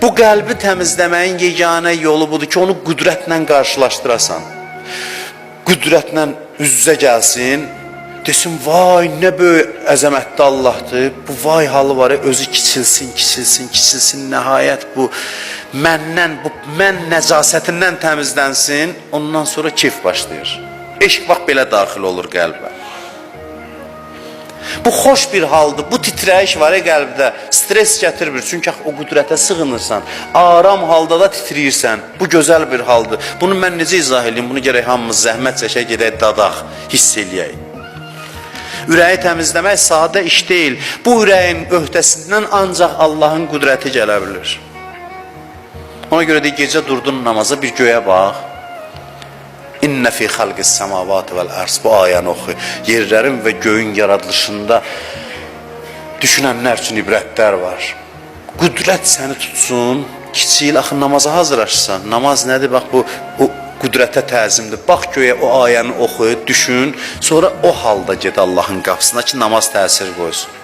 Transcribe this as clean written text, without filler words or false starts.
Bu qəlbi təmizləməyin yeganə yolu budur ki, onu qüdrətlə qarşılaşdırasan. Qüdrətlə üz-üzə gəlsin, desin, vay, nə böyük əzəmətli Allahdır, bu vay halı var, özü kiçilsin, nəhayət bu məndən, bu mən nəcasətindən təmizlənsin, ondan sonra keyf başlayır. Eşq vaxt belə daxil olur qəlbə. Bu xoş bir haldır, bu titrəyiş var qəlbdə, stres gətirmir, çünki o qüdrətə sığınırsan, aram halda da titriyirsən, bu gözəl bir haldır. Bunu mən necə izah edeyim, bunu gərək hamımız zəhmət çəkək, gedək dadaq, hiss eləyək. Ürəyi təmizləmək sadə iş deyil, bu ürəyin öhdəsindən ancaq Allahın qüdrəti gələ bilir. Ona görə də gecə durdun namaza, bir göyə bax. İnnə fi xalqis səmavatı vəl ərs, bu ayəni oxu. Yerlərin və göyün yaradılışında düşünənlər üçün ibrətlər var. Qüdrət səni tutsun, kiçik axı namaza hazırlaşırsan. Namaz nədir? Bax, bu qüdrətə təzimdir. Bax göyə o ayəni oxu, düşün, sonra o halda ged Allahın qapısına ki, namaz təsir qoysun.